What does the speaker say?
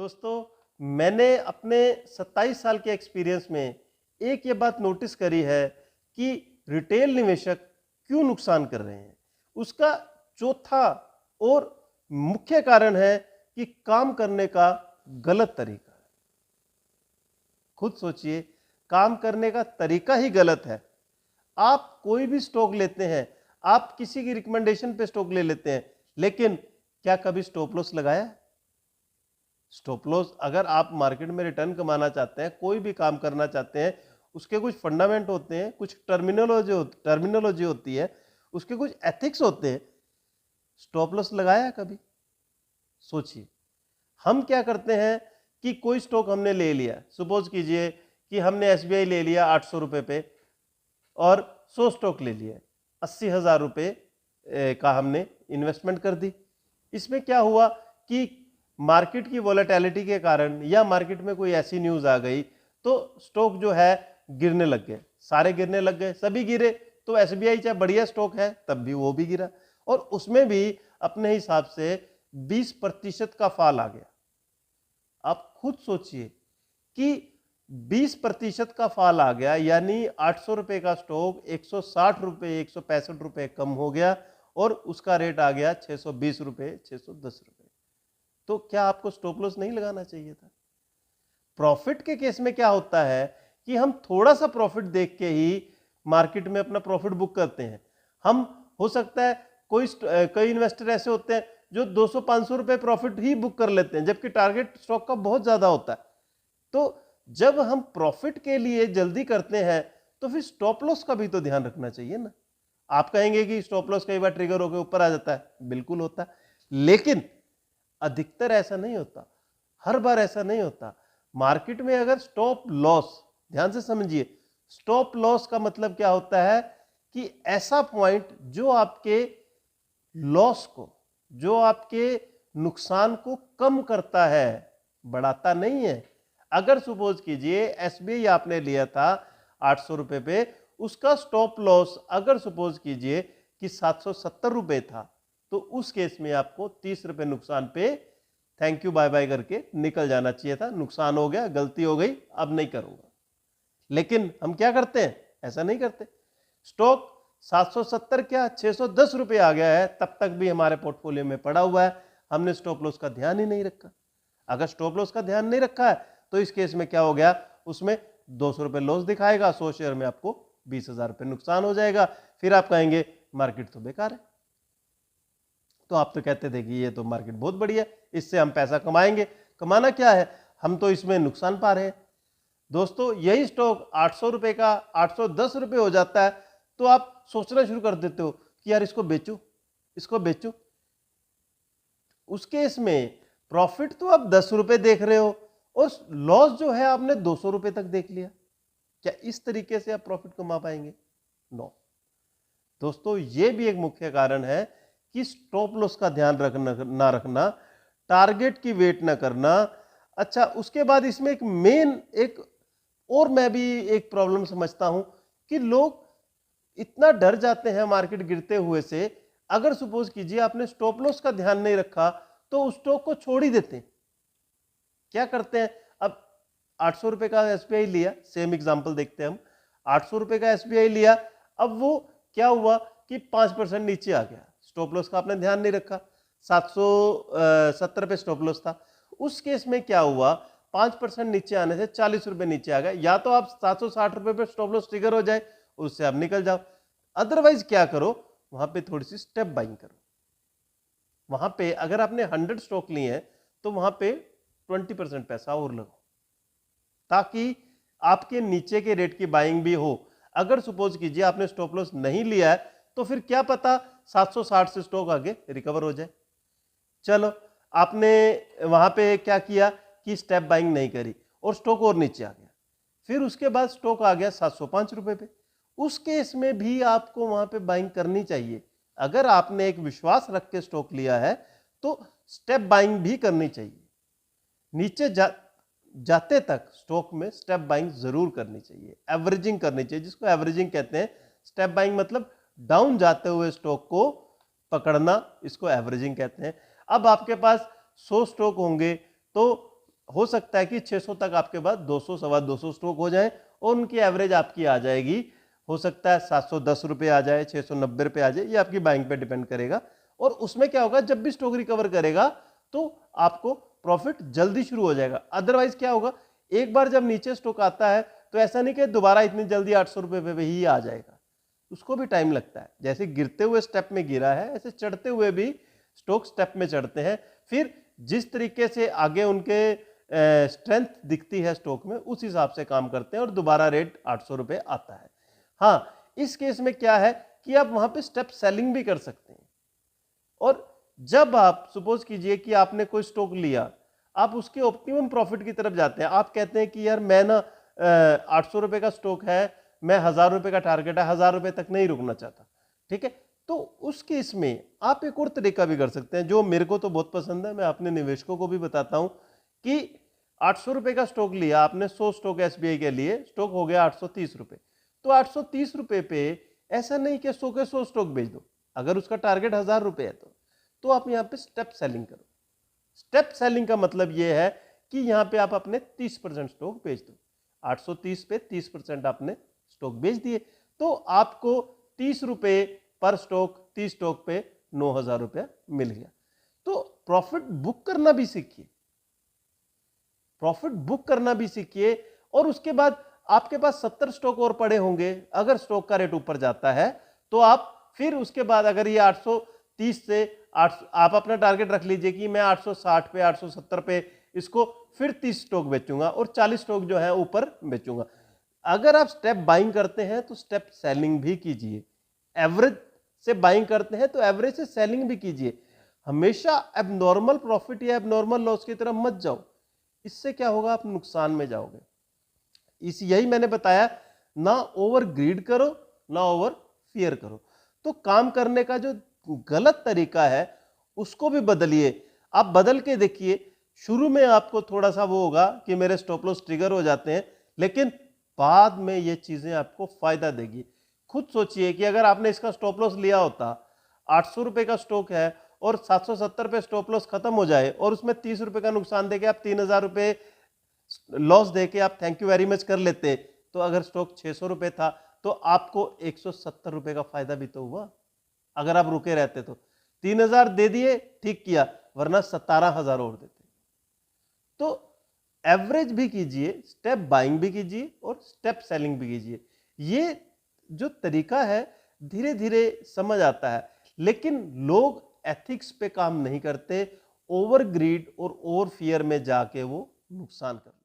दोस्तों, मैंने अपने 27 साल के एक्सपीरियंस में एक ये बात नोटिस करी है कि रिटेल निवेशक क्यों नुकसान कर रहे हैं। उसका चौथा और मुख्य कारण है कि काम करने का गलत तरीका। खुद सोचिए, काम करने का तरीका ही गलत है। आप कोई भी स्टॉक लेते हैं, आप किसी की रिकमेंडेशन पे स्टॉक ले लेते हैं, लेकिन क्या कभी स्टॉप लॉस लगाया है? स्टॉप लॉस, अगर आप मार्केट में रिटर्न कमाना चाहते हैं, कोई भी काम करना चाहते हैं, उसके कुछ फंडामेंट होते हैं, कुछ टर्मिनोलॉजी होती है, उसके कुछ एथिक्स होते हैं। स्टॉप लॉस लगाया है कभी? सोचिए। हम क्या करते हैं कि कोई स्टॉक हमने ले लिया, सपोज कीजिए कि हमने एसबीआई ले लिया 800 रुपए पे और 100 स्टॉक ले लिया, 80,000 रुपए का हमने इन्वेस्टमेंट कर दी। इसमें क्या हुआ कि मार्केट की वॉलेटिलिटी के कारण या मार्केट में कोई ऐसी न्यूज आ गई तो स्टॉक जो है गिरने लग गए, सारे गिरने लग गए, सभी गिरे। तो एसबीआई चाहे बढ़िया स्टॉक है तब भी वो भी गिरा और उसमें भी अपने हिसाब से 20% का फॉल आ गया। आप खुद सोचिए कि 20% का फॉल आ गया, यानी 800 रुपए का स्टॉक 160 रुपए 165 रुपए कम हो गया और उसका रेट आ गया 620 रुपए 610 रुपए। तो क्या आपको स्टॉप लॉस नहीं लगाना चाहिए था? प्रॉफिट के केस में क्या होता है कि हम थोड़ा सा प्रॉफिट देख के ही मार्केट में अपना प्रॉफिट बुक करते हैं। हम, हो सकता है कई इन्वेस्टर ऐसे होते हैं जो 200-500 रुपए प्रॉफिट ही बुक कर लेते हैं, जबकि टारगेट स्टॉक का बहुत ज्यादा होता है। तो जब हम प्रॉफिट के लिए जल्दी करते हैं तो फिर स्टॉप लॉस का भी तो ध्यान रखना चाहिए ना। आप कहेंगे कि स्टॉप लॉस कई बार ट्रिगर होकर ऊपर आ जाता है, बिल्कुल होता है, लेकिन अधिकतर ऐसा नहीं होता, हर बार ऐसा नहीं होता। मार्केट में अगर स्टॉप लॉस, ध्यान से समझिए, स्टॉप लॉस का मतलब क्या होता है कि ऐसा पॉइंट जो आपके लॉस को, जो आपके नुकसान को कम करता है, बढ़ाता नहीं है। अगर सपोज कीजिए एसबीआई आपने लिया था 800 रुपए पे, उसका स्टॉप लॉस अगर सपोज कीजिए कि 770 रुपए था, तो उस केस में आपको 30 रुपए नुकसान पे थैंक यू बाय बाय करके निकल जाना चाहिए था। नुकसान हो गया, गलती हो गई, अब नहीं करूंगा। लेकिन हम क्या करते हैं? ऐसा नहीं करते। स्टॉक 770 क्या 610 रुपए आ गया है, तब तक भी हमारे पोर्टफोलियो में पड़ा हुआ है, हमने स्टॉप लॉस का ध्यान ही नहीं रखा। अगर स्टॉप लॉस का ध्यान नहीं रखा है तो इस केस में क्या हो गया, उसमें 200 रुपए लॉस दिखाएगा, 100 शेयर में आपको 20,000 रुपए नुकसान हो जाएगा। फिर आप कहेंगे मार्केट तो बेकार है। तो आप तो कहते थे कि ये तो मार्केट बहुत बढ़िया है, इससे हम पैसा कमाएंगे। कमाना क्या है, हम तो इसमें नुकसान पा रहे हैं। दोस्तों, यही स्टॉक 800 रुपए का 810 रुपए हो जाता है तो आप सोचना शुरू कर देते हो कि यार इसको बेचूं, इसको बेचूं। उस केस में प्रॉफिट तो आप 10 रुपए देख रहे हो और लॉस जो है आपने 200 रुपए तक देख लिया। क्या इस तरीके से आप प्रॉफिट कमा पाएंगे? नो। दोस्तों, ये भी एक मुख्य कारण है कि स्टॉप लॉस का ध्यान ना रखना, टारगेट की वेट ना करना। अच्छा, उसके बाद इसमें एक मेन एक और मैं भी एक प्रॉब्लम समझता हूं कि लोग इतना डर जाते हैं मार्केट गिरते हुए से। अगर सपोज कीजिए आपने स्टॉप लॉस का ध्यान नहीं रखा तो उस स्टॉक को छोड़ ही देते हैं। क्या करते हैं, अब 800 रुपए का एसबीआई लिया, सेम एग्जांपल देखते हैं हम। 800 रुपए का एसबीआई लिया, अब वो क्या हुआ कि 5% नीचे आ गया, स्टॉप लॉस का आपने ध्यान नहीं रखा, 770 पे स्टॉप लॉस था। उस केस में क्या हुआ, 5% नीचे आने से 40 रुपए नीचे आ गए। या तो आप 760 रुपए पे स्टॉप लॉस ट्रिगर हो जाए, उससे आप निकल जाओ। अदरवाइज क्या करो, वहां पे थोड़ी सी स्टेप बाइंग करो। वहां पे अगर आपने 100 स्टॉक लिए हैं तो वहां पे 20% पैसा और लगाओ, ताकि आपके नीचे के रेट की बाइंग भी हो। अगर सपोज कीजिए आपने स्टॉप लॉस नहीं लिया है तो फिर क्या पता 760 से स्टॉक आगे रिकवर हो जाए। चलो, आपने वहां पे क्या किया कि स्टेप बाइंग नहीं करी और स्टॉक और नीचे आ गया, फिर उसके बाद स्टॉक आ गया 705 रुपए पे। उस केस में भी आपको वहां पे बाइंग करनी चाहिए। अगर आपने एक विश्वास रख के स्टॉक लिया है तो स्टेप बाइंग भी करनी चाहिए। नीचे जाते तक स्टॉक में स्टेप बाइंग जरूर करनी चाहिए, एवरेजिंग करनी चाहिए, जिसको एवरेजिंग कहते हैं। स्टेप बाइंग मतलब डाउन जाते हुए स्टॉक को पकड़ना, इसको एवरेजिंग कहते हैं। अब आपके पास 100 स्टॉक होंगे तो हो सकता है कि 600 तक आपके पास 200 सवा 200 स्टॉक हो जाए और उनकी एवरेज आपकी आ जाएगी, हो सकता है 710 रुपये आ जाए, 690 रुपये आ जाए, ये आपकी बाइंग पे डिपेंड करेगा। और उसमें क्या होगा, जब भी स्टॉक रिकवर करेगा तो आपको प्रॉफिट जल्दी शुरू हो जाएगा। अदरवाइज क्या होगा, एक बार जब नीचे स्टॉक आता है तो ऐसा नहीं कि दोबारा इतनी जल्दी 800 रुपये पे ही आ जाएगा, उसको भी टाइम लगता है। जैसे गिरते हुए स्टेप में गिरा है, ऐसे चढ़ते हुए भी स्टॉक स्टेप में चढ़ते हैं। फिर जिस तरीके से आगे उनके स्ट्रेंथ दिखती है स्टॉक में, उस हिसाब से काम करते हैं और दोबारा रेट 800 रुपये आता है। हाँ, इस केस में क्या है कि आप वहां पे स्टेप सेलिंग भी कर सकते हैं। और जब आप सपोज कीजिए कि आपने कोई स्टॉक लिया, आप उसके ऑप्टिमम प्रॉफिट की तरफ जाते हैं, आप कहते हैं कि यार मैं ना 800 रुपये का स्टॉक है, मैं 1000 रुपये का टारगेट है, 1000 रुपये तक नहीं रुकना चाहता, ठीक है, तो उस केस में आप एक और तरीका भी कर सकते हैं जो मेरे को तो बहुत पसंद है, मैं अपने निवेशकों को भी बताता हूं कि 800 रुपये का स्टॉक लिया आपने, 100 स्टॉक एसबीआई के लिए, स्टॉक हो गया 830 रुपये, तो 830 रुपये पे ऐसा नहीं कि 100 के 100 स्टॉक बेच दो, अगर उसका टारगेट 1000 रुपये है तो आप यहाँ पे स्टेप सेलिंग करो। स्टेप सेलिंग का मतलब यह है कि यहाँ पे आप अपने 30% स्टॉक बेच दो, 830 पे 30% आपने स्टॉक बेच दिए, तो आपको 30 रुपये पर स्टॉक, 30 स्टॉक पे 9000 रुपया मिल गया। तो प्रॉफिट बुक करना भी सीखिए, प्रॉफिट बुक करना भी सीखिए। और उसके बाद आपके पास 70 स्टॉक और पड़े होंगे, अगर स्टॉक का रेट ऊपर जाता है तो आप फिर उसके बाद अगर ये 830 से आप अपना टारगेट रख लीजिए कि मैं 860 पे 870 पे इसको फिर 30 स्टॉक बेचूंगा और 40 स्टॉक जो है ऊपर बेचूंगा। अगर आप स्टेप बाइंग करते हैं तो स्टेप सेलिंग भी कीजिए, एवरेज से बाइंग करते हैं तो एवरेज से सेलिंग भी कीजिए। हमेशा एबनॉर्मल प्रॉफिट या एबनॉर्मल लॉस की तरफ मत जाओ, इससे क्या होगा, आप नुकसान में जाओगे। यही मैंने बताया, ना ओवर ग्रीड करो ना ओवर फियर करो। तो काम करने का जो गलत तरीका है उसको भी बदलिए, आप बदल के देखिए। शुरू में आपको थोड़ा सा वो होगा कि मेरे स्टॉप लॉस ट्रिगर हो जाते हैं, लेकिन बाद में ये चीजें आपको फायदा देगी। खुद सोचिए कि अगर आपने इसका स्टॉप लॉस लिया होता, 800 रुपए का स्टॉक है और 770 पे स्टॉप लॉस खत्म हो जाए और उसमें 30 रुपए का नुकसान देके आप 3000 रुपए लॉस देके आप थैंक यू वेरी मच कर लेते, तो अगर स्टॉक 600 रुपए था तो आपको 170 रुपए का फायदा भी तो हुआ। अगर आप रुके रहते तो 3000 दे दिए, ठीक किया, वरना 17000 और देते। तो एवरेज भी कीजिए, स्टेप बाइंग भी कीजिए और स्टेप सेलिंग भी कीजिए। ये जो तरीका है धीरे धीरे समझ आता है, लेकिन लोग एथिक्स पे काम नहीं करते, ओवर ग्रीड और ओवर फियर में जाके वो नुकसान करते हैं।